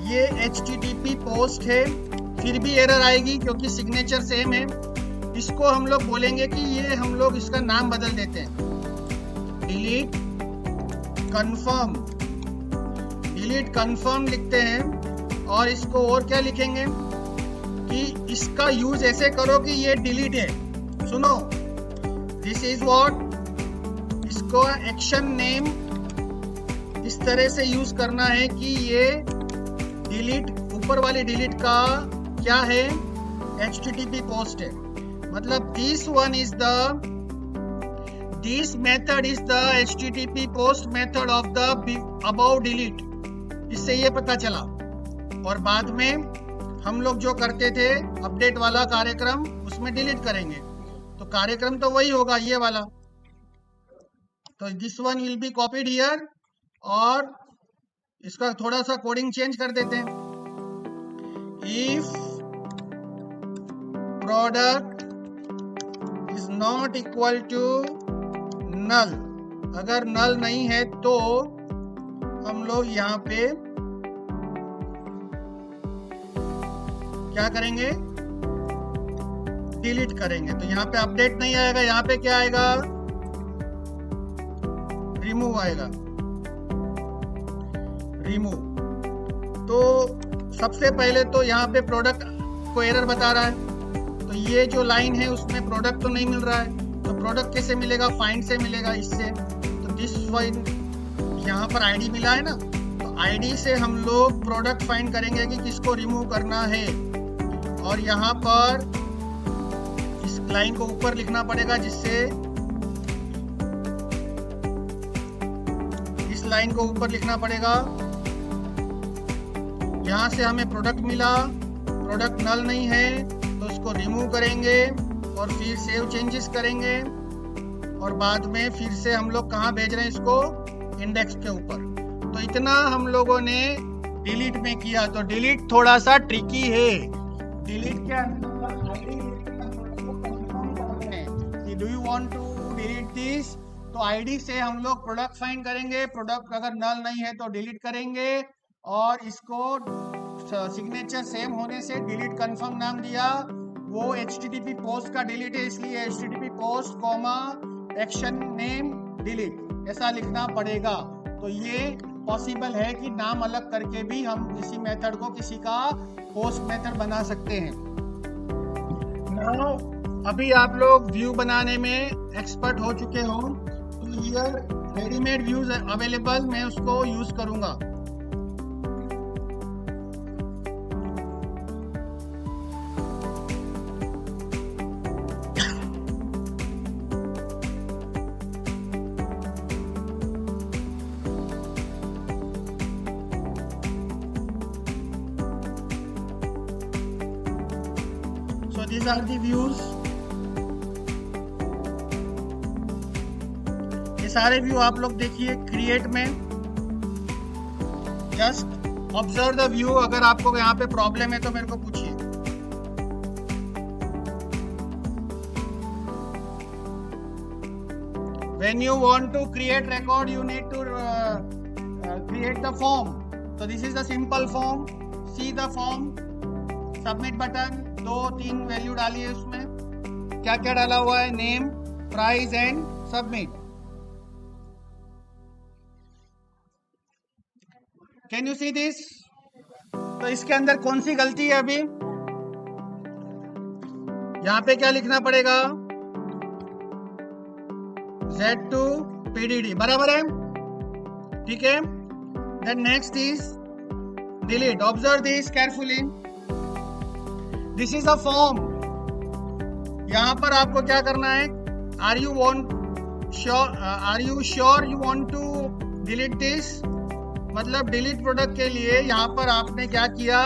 ये http पोस्ट है, फिर भी एरर आएगी क्योंकि सिग्नेचर सेम है। इसको हम लोग बोलेंगे कि ये हम लोग इसका नाम बदल देते हैं, डिलीट कन्फर्म डिलीट कंफर्म लिखते हैं और इसको और क्या लिखेंगे कि इसका यूज ऐसे करो कि ये डिलीट है। सुनो, दिस इज व्हाट, इसको एक्शन नेम इस तरह से यूज करना है कि ये डिलीट, ऊपर वाली डिलीट का क्या है, HTTP पोस्ट है। मतलब this method is the HTTP post method of the above delete. इससे ये पता चला। और बाद में हम लोग जो करते थे अपडेट वाला कार्यक्रम, उसमें डिलीट करेंगे तो कार्यक्रम तो वही होगा, ये वाला। तो this one will be copied here और इसका थोड़ा सा कोडिंग चेंज कर देते हैं। If product is not equal to null, अगर नल नहीं है तो हम लोग यहाँ पे क्या करेंगे, डिलीट करेंगे। तो यहाँ पे अपडेट नहीं आएगा, यहाँ पे क्या आएगा, रिमूव आएगा, रिमूव। तो सबसे पहले तो यहाँ पे प्रोडक्ट को एरर बता रहा है, तो ये जो लाइन है उसमें प्रोडक्ट तो नहीं मिल रहा है, तो प्रोडक्ट कैसे मिलेगा, फाइंड से मिलेगा इससे। तो दिस फाइंड, यहाँ पर आईडी मिला है ना, तो आईडी से हम लोग प्रोडक्ट फाइंड करेंगे कि किसको रिमूव करना है। और यहाँ पर इस लाइन को ऊपर लिखना पड़ेगा, जिससे इस लाइन को ऊपर लिखना पड़ेगा। यहाँ से हमें प्रोडक्ट मिला, प्रोडक्ट नल नहीं है तो उसको रिमूव करेंगे और फिर सेव चेंजेस करेंगे। और बाद में फिर से हम लोग कहाँ भेज रहे हैं इसको, इंडेक्स के ऊपर। तो इतना हम लोगों ने डिलीट में किया। तो डिलीट थोड़ा सा ट्रिकी है। डिलीट क्या, do you want to delete this, तो आईडी से हम लोग प्रोडक्ट फाइंड करेंगे, प्रोडक्ट अगर नल नहीं है तो डिलीट करेंगे और इसको सिग्नेचर सेम होने से डिलीट कंफर्म नाम दिया। वो HTTP पोस्ट का डिलीट है, इसलिए HTTP post comma action name delete ऐसा लिखना पड़ेगा। तो ये पॉसिबल है कि नाम अलग करके भी हम किसी मेथड को किसी का पोस्ट मेथड बना सकते हैं। Now, अभी आप लोग व्यू बनाने में एक्सपर्ट हो चुके हो, तो हियर रेडीमेड व्यूज अवेलेबल, मैं उसको यूज करूंगा। So these are the views. ये सारे व्यू आप लोग देखिए क्रिएट में। Just observe the view. अगर आपको यहाँ पे प्रॉब्लम है तो मेरे को पूछिए। When you want to create record, you need to create the form. So this is the simple form. See the form. Submit button. 2-3 value डालिए उसमें। क्या क्या डाला हुआ है, name, price and submit. Can you see this? तो इसके अंदर कौन सी गलती है अभी? यहाँ पे क्या लिखना पड़ेगा, Z2 PDD, बराबर है, ठीक है। Then next is delete. Observe this carefully. This is a form. यहाँ पर आपको क्या करना है, are you sure you want to delete this, मतलब डिलीट प्रोडक्ट के लिए यहाँ पर आपने क्या किया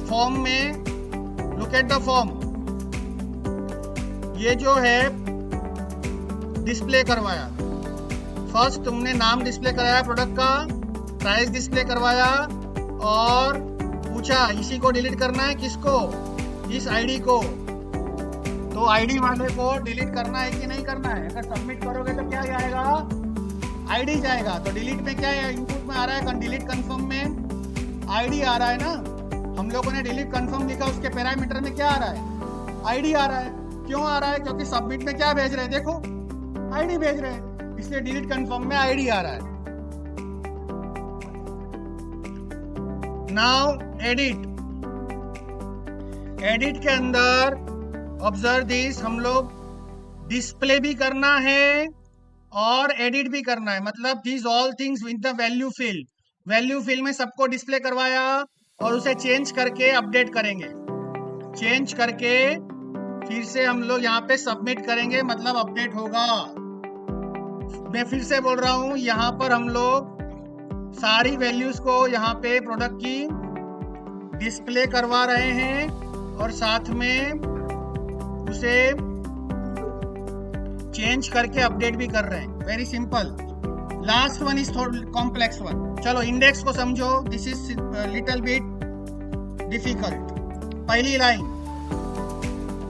फॉर्म में, लुक एट द फॉर्म। ये जो है डिस्प्ले करवाया, फर्स्ट तुमने नाम डिस्प्ले कराया प्रोडक्ट का, प्राइस डिस्प्ले करवाया और पूछा इसी को डिलीट करना है, किसको, इस आईडी को। तो आईडी वाले को डिलीट करना है कि नहीं करना है। अगर सबमिट करोगे तो क्या आएगा, आईडी जाएगा। तो डिलीट में क्या है, इनपुट में आ रहा है, डिलीट कंफर्म में आईडी आ रहा है ना। हम लोगों ने डिलीट कंफर्म लिखा, उसके पैरामीटर में क्या आ रहा है, आईडी आ रहा है। क्यों आ रहा है, क्योंकि सबमिट में क्या भेज रहे हैं, देखो आईडी भेज रहे हैं, इसलिए डिलीट कंफर्म में आईडी आ रहा है। नाउ एडिट के अंदर ऑब्जर्व दिस, हम लोग डिस्प्ले भी करना है और एडिट भी करना है, मतलब this all things with the value field में सबको डिस्प्ले करवाया और उसे चेंज करके अपडेट करेंगे, चेंज करके फिर से हम लोग यहाँ पे सबमिट करेंगे, मतलब अपडेट होगा। मैं फिर से बोल रहा हूँ, यहाँ पर हम लोग सारी वैल्यूज को यहाँ पे प्रोडक्ट की डिस्प्ले करवा रहे हैं और साथ में उसे चेंज करके अपडेट भी कर रहे हैं। Very simple. Last one is थोड़ा कॉम्प्लेक्स वन। चलो इंडेक्स को समझो, this is little bit difficult. पहली लाइन,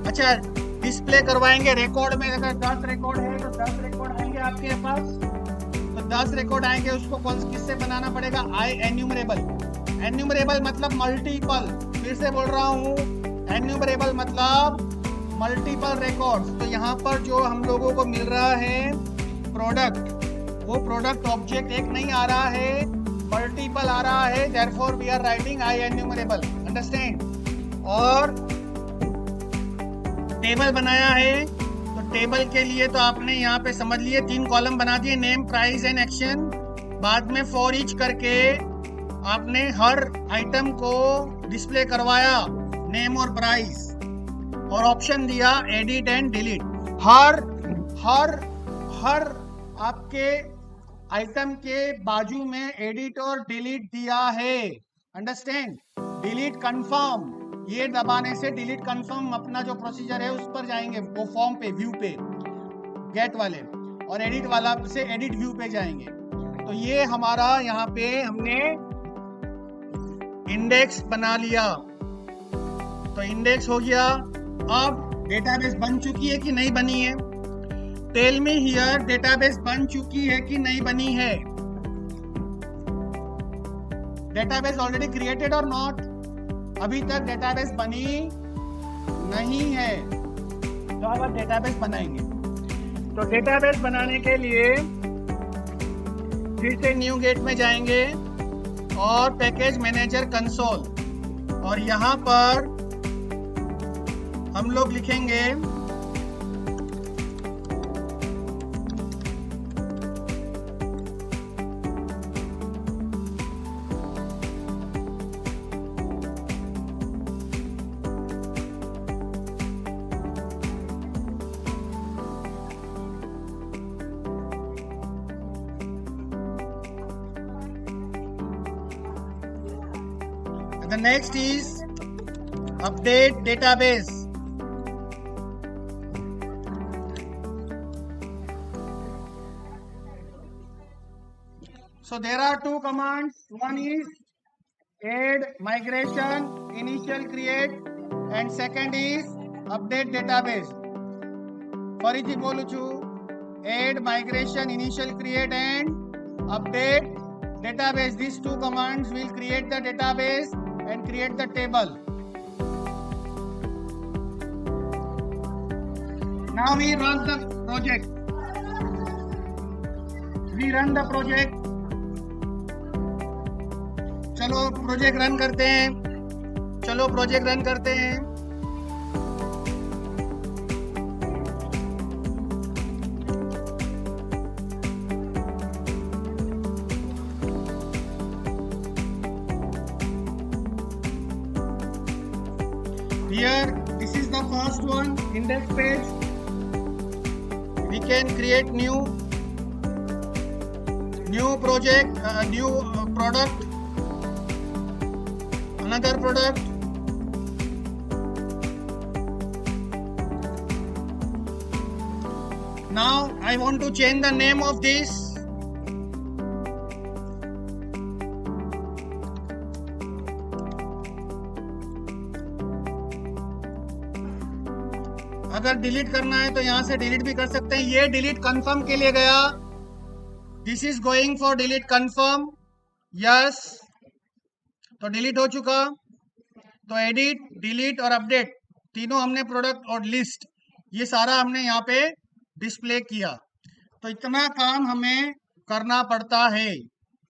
अच्छा डिस्प्ले करवाएंगे रिकॉर्ड में, अगर 10 रिकॉर्ड है तो 10 रिकॉर्ड आएंगे आपके पास, तो 10 रिकॉर्ड आएंगे, उसको किससे बनाना पड़ेगा? आई एन्यूमरेबल मतलब मल्टीपल। फिर से बोल रहा हूँ, एन्यूमरेबल मतलब मल्टीपल रिकॉर्ड्स। तो यहाँ पर जो हम लोगों को मिल रहा है प्रोडक्ट, वो प्रोडक्ट ऑब्जेक्ट एक नहीं आ रहा है, मल्टीपल आ रहा है, therefore we are writing I enumerable. Understand? और टेबल बनाया है, तो टेबल के लिए तो आपने यहाँ पे समझ लिए 3 कॉलम बना दिए, नेम, प्राइस एंड एक्शन। बाद में फॉर ईच करके आपने हर आइटम को डिस्प्ले करवाया, नेम और प्राइस, और ऑप्शन दिया एडिट एंड डिलीट। हर आपके आइटम के बाजू में एडिट और डिलीट दिया है। अंडरस्टैंड? डिलीट कंफर्म, ये दबाने से डिलीट कंफर्म अपना जो प्रोसीजर है उस पर जाएंगे, वो फॉर्म पे, व्यू पे, गेट वाले, और एडिट वाला से एडिट व्यू पे जाएंगे। तो ये हमारा यहाँ पे हमने इंडेक्स बना लिया, तो इंडेक्स हो गया। अब डेटाबेस बन चुकी है कि नहीं बनी है? टेल मी हियर, डेटाबेस बन चुकी है कि नहीं बनी है? डेटाबेस ऑलरेडी क्रिएटेड और नॉट? अभी तक डेटाबेस बनी नहीं है, तो अब डेटाबेस बनाएंगे। तो डेटाबेस बनाने के लिए फिर से न्यू गेट में जाएंगे और पैकेज मैनेजर कंसोल, और यहाँ पर हम लोग लिखेंगे the next is update database. So there are 2 commands. One is add migration initial create, and second is update database. ફરીથી બોલું છું, add migration initial create and update database. These 2 commands will create the database and create the table. Now we run the project. चलो प्रोजेक्ट रन करते हैं। Here, this is the first one, index page. We can create new project, new product, another product. Now I want to change the name of this. अगर डिलीट करना है तो यहां से डिलीट भी कर सकते हैं। ये डिलीट कंफर्म के लिए गया, this is going for delete confirm. Yes, तो डिलीट हो चुका। तो एडिट, डिलीट और अपडेट तीनों हमने प्रोडक्ट और लिस्ट, ये सारा हमने यहाँ पे डिस्प्ले किया। तो इतना काम हमें करना पड़ता है।